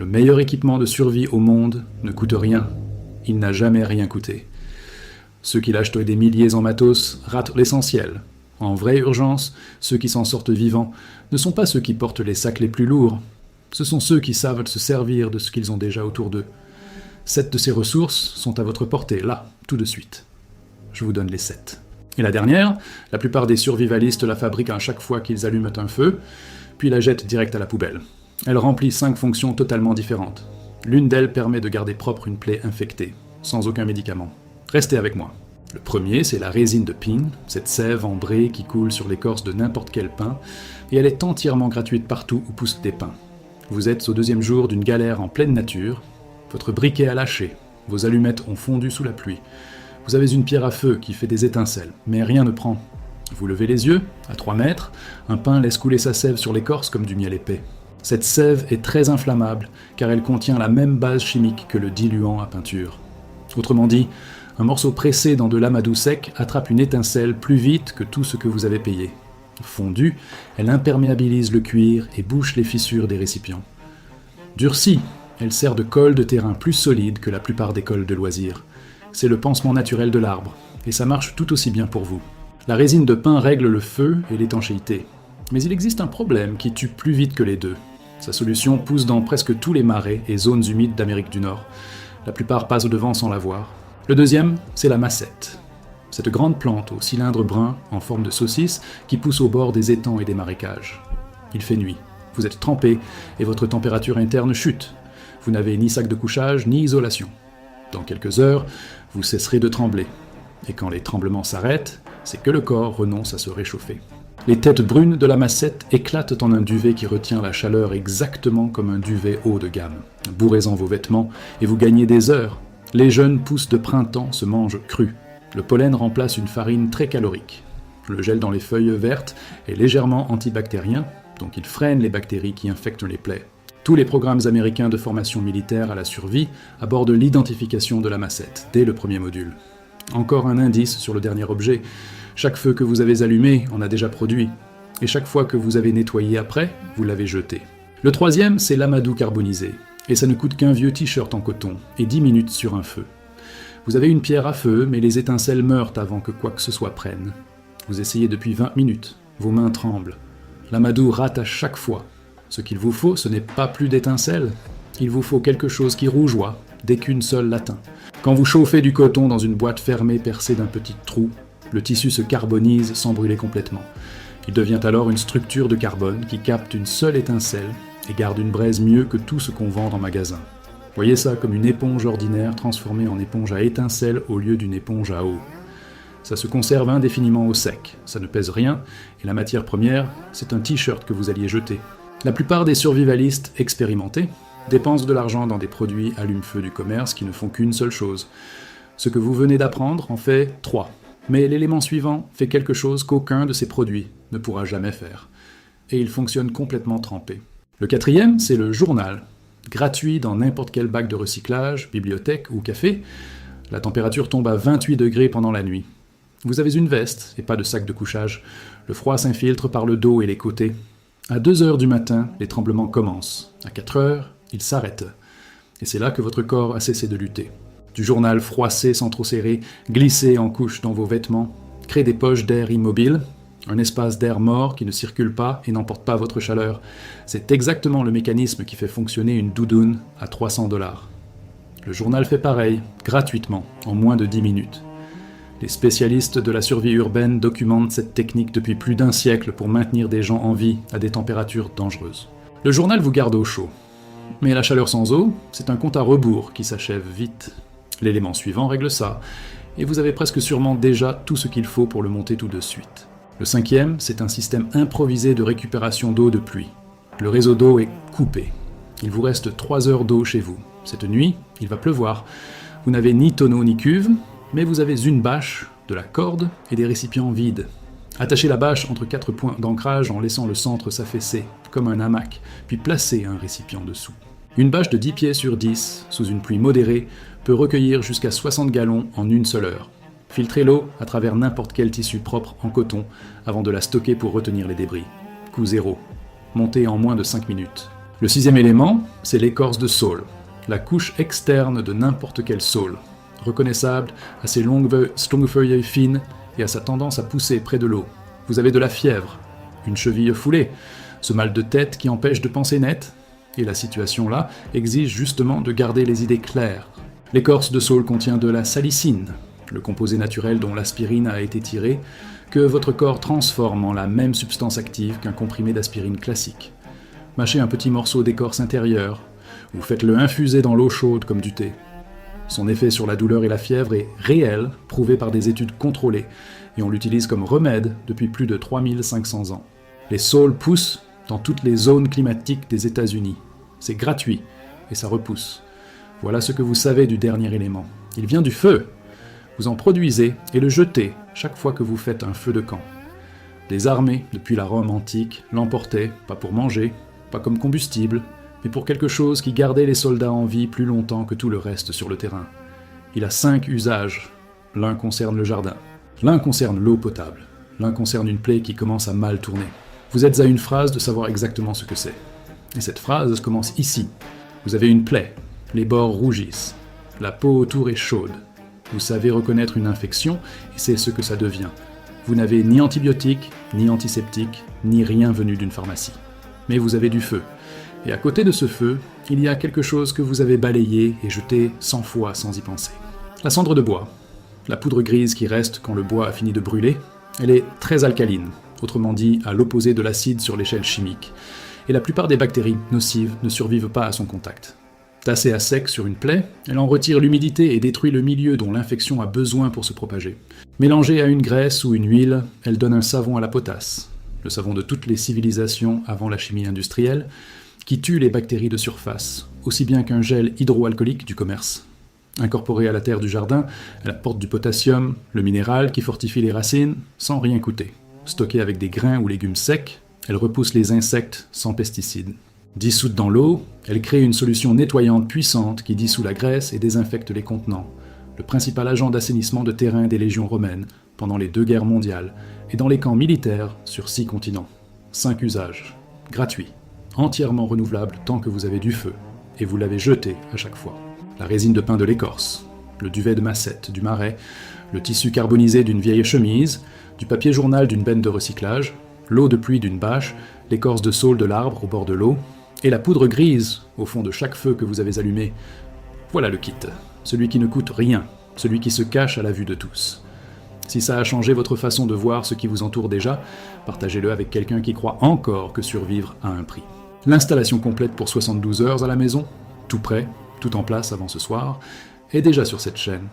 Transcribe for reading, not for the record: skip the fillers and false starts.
Le meilleur équipement de survie au monde ne coûte rien. Il n'a jamais rien coûté. Ceux qui lâchent des milliers en matos ratent l'essentiel. En vraie urgence, ceux qui s'en sortent vivants ne sont pas ceux qui portent les sacs les plus lourds. Ce sont ceux qui savent se servir de ce qu'ils ont déjà autour d'eux. 7 de ces ressources sont à votre portée, là, tout de suite. Je vous donne les 7. Et la dernière, la plupart des survivalistes la fabriquent à chaque fois qu'ils allument un feu, puis la jettent direct à la poubelle. Elle remplit 5 fonctions totalement différentes. L'une d'elles permet de garder propre une plaie infectée, sans aucun médicament. Restez avec moi. Le premier, c'est la résine de pine, cette sève ambrée qui coule sur l'écorce de n'importe quel pin, et elle est entièrement gratuite partout où poussent des pins. Vous êtes au 2e jour d'une galère en pleine nature, votre briquet a lâché, vos allumettes ont fondu sous la pluie, vous avez une pierre à feu qui fait des étincelles, mais rien ne prend. Vous levez les yeux, à 3 mètres, un pin laisse couler sa sève sur l'écorce comme du miel épais. Cette sève est très inflammable, car elle contient la même base chimique que le diluant à peinture. Autrement dit, un morceau pressé dans de l'amadou sec attrape une étincelle plus vite que tout ce que vous avez payé. Fondue, elle imperméabilise le cuir et bouche les fissures des récipients. Durcie, elle sert de colle de terrain plus solide que la plupart des colles de loisirs. C'est le pansement naturel de l'arbre, et ça marche tout aussi bien pour vous. La résine de pin règle le feu et l'étanchéité. Mais il existe un problème qui tue plus vite que les deux. Sa solution pousse dans presque tous les marais et zones humides d'Amérique du Nord. La plupart passent devant sans la voir. Le deuxième, c'est la macette. Cette grande plante au cylindre brun, en forme de saucisse, qui pousse au bord des étangs et des marécages. Il fait nuit, vous êtes trempé, et votre température interne chute. Vous n'avez ni sac de couchage, ni isolation. Dans quelques heures, vous cesserez de trembler. Et quand les tremblements s'arrêtent, c'est que le corps renonce à se réchauffer. Les têtes brunes de la macette éclatent en un duvet qui retient la chaleur exactement comme un duvet haut de gamme. Bourrez-en vos vêtements, et vous gagnez des heures. Les jeunes pousses de printemps se mangent crues. Le pollen remplace une farine très calorique. Le gel dans les feuilles vertes est légèrement antibactérien, donc il freine les bactéries qui infectent les plaies. Tous les programmes américains de formation militaire à la survie abordent l'identification de la macette, dès le premier module. Encore un indice sur le dernier objet. Chaque feu que vous avez allumé en a déjà produit, et chaque fois que vous avez nettoyé après, vous l'avez jeté. Le troisième, c'est l'amadou carbonisé. Et ça ne coûte qu'un vieux t-shirt en coton, et 10 minutes sur un feu. Vous avez une pierre à feu, mais les étincelles meurent avant que quoi que ce soit prenne. Vous essayez depuis 20 minutes, vos mains tremblent. L'amadou rate à chaque fois. Ce qu'il vous faut, ce n'est pas plus d'étincelles. Il vous faut quelque chose qui rougeoie, dès qu'une seule l'atteint. Quand vous chauffez du coton dans une boîte fermée percée d'un petit trou, le tissu se carbonise sans brûler complètement. Il devient alors une structure de carbone qui capte une seule étincelle et garde une braise mieux que tout ce qu'on vend en magasin. Voyez ça comme une éponge ordinaire transformée en éponge à étincelles au lieu d'une éponge à eau. Ça se conserve indéfiniment au sec, ça ne pèse rien, et la matière première, c'est un t-shirt que vous alliez jeter. La plupart des survivalistes expérimentés dépensent de l'argent dans des produits allume-feu du commerce qui ne font qu'une seule chose. Ce que vous venez d'apprendre en fait 3. Mais l'élément suivant fait quelque chose qu'aucun de ces produits ne pourra jamais faire. Et il fonctionne complètement trempé. Le quatrième, c'est le journal. Gratuit dans n'importe quel bac de recyclage, bibliothèque ou café, la température tombe à 28 degrés pendant la nuit. Vous avez une veste et pas de sac de couchage. Le froid s'infiltre par le dos et les côtés. À 2 heures du matin, les tremblements commencent. À 4 heures, ils s'arrêtent. Et c'est là que votre corps a cessé de lutter. Du journal froissé sans trop serrer, glissé en couches dans vos vêtements, crée des poches d'air immobiles, un espace d'air mort qui ne circule pas et n'emporte pas votre chaleur. C'est exactement le mécanisme qui fait fonctionner une doudoune à 300 $. Le journal fait pareil, gratuitement, en moins de 10 minutes. Les spécialistes de la survie urbaine documentent cette technique depuis plus d'1 siècle pour maintenir des gens en vie à des températures dangereuses. Le journal vous garde au chaud. Mais la chaleur sans eau, c'est un compte à rebours qui s'achève vite. L'élément suivant règle ça, et vous avez presque sûrement déjà tout ce qu'il faut pour le monter tout de suite. Le 5e, c'est un système improvisé de récupération d'eau de pluie. Le réseau d'eau est coupé. Il vous reste 3 heures d'eau chez vous. Cette nuit, il va pleuvoir. Vous n'avez ni tonneau ni cuve, mais vous avez une bâche, de la corde et des récipients vides. Attachez la bâche entre 4 points d'ancrage en laissant le centre s'affaisser, comme un hamac, puis placez un récipient dessous. Une bâche de 10 pieds sur 10, sous une pluie modérée, peut recueillir jusqu'à 60 gallons en une seule heure. Filtrez l'eau à travers n'importe quel tissu propre en coton avant de la stocker pour retenir les débris. Coût 0. Montez en moins de 5 minutes. Le sixième élément, c'est l'écorce de saule, la couche externe de n'importe quel saule, reconnaissable à ses longues feuilles fines et à sa tendance à pousser près de l'eau. Vous avez de la fièvre, une cheville foulée, ce mal de tête qui empêche de penser net, et la situation-là exige justement de garder les idées claires. L'écorce de saule contient de la salicine, le composé naturel dont l'aspirine a été tirée, que votre corps transforme en la même substance active qu'un comprimé d'aspirine classique. Mâchez un petit morceau d'écorce intérieure, ou faites-le infuser dans l'eau chaude comme du thé. Son effet sur la douleur et la fièvre est réel, prouvé par des études contrôlées, et on l'utilise comme remède depuis plus de 3500 ans. Les saules poussent dans toutes les zones climatiques des États-Unis. C'est gratuit, et ça repousse. Voilà ce que vous savez du dernier élément. Il vient du feu. Vous en produisez et le jetez chaque fois que vous faites un feu de camp. Les armées, depuis la Rome antique, l'emportaient, pas pour manger, pas comme combustible, mais pour quelque chose qui gardait les soldats en vie plus longtemps que tout le reste sur le terrain. Il a 5 usages. L'un concerne le jardin. L'un concerne l'eau potable. L'un concerne une plaie qui commence à mal tourner. Vous êtes à une phrase de savoir exactement ce que c'est. Et cette phrase commence ici. Vous avez une plaie. Les bords rougissent. La peau autour est chaude. Vous savez reconnaître une infection, et c'est ce que ça devient. Vous n'avez ni antibiotiques, ni antiseptiques, ni rien venu d'une pharmacie. Mais vous avez du feu. Et à côté de ce feu, il y a quelque chose que vous avez balayé et jeté 100 fois sans y penser. La cendre de bois. La poudre grise qui reste quand le bois a fini de brûler, elle est très alcaline, autrement dit à l'opposé de l'acide sur l'échelle chimique. Et la plupart des bactéries nocives ne survivent pas à son contact. Tassée à sec sur une plaie, elle en retire l'humidité et détruit le milieu dont l'infection a besoin pour se propager. Mélangée à une graisse ou une huile, elle donne un savon à la potasse, le savon de toutes les civilisations avant la chimie industrielle, qui tue les bactéries de surface, aussi bien qu'un gel hydroalcoolique du commerce. Incorporée à la terre du jardin, elle apporte du potassium, le minéral qui fortifie les racines, sans rien coûter. Stockée avec des grains ou légumes secs, elle repousse les insectes sans pesticides. Dissoute dans l'eau, elle crée une solution nettoyante puissante qui dissout la graisse et désinfecte les contenants, le principal agent d'assainissement de terrain des légions romaines pendant les 2 guerres mondiales et dans les camps militaires sur 6 continents. 5 usages, gratuits, entièrement renouvelables tant que vous avez du feu, et vous l'avez jeté à chaque fois. La résine de pin de l'écorce, le duvet de Macette du Marais, le tissu carbonisé d'une vieille chemise, du papier journal d'une benne de recyclage, l'eau de pluie d'une bâche, l'écorce de saule de l'arbre au bord de l'eau, et la poudre grise au fond de chaque feu que vous avez allumé. Voilà le kit, celui qui ne coûte rien, celui qui se cache à la vue de tous. Si ça a changé votre façon de voir ce qui vous entoure déjà, partagez-le avec quelqu'un qui croit encore que survivre a un prix. L'installation complète pour 72 heures à la maison, tout prêt, tout en place avant ce soir, est déjà sur cette chaîne.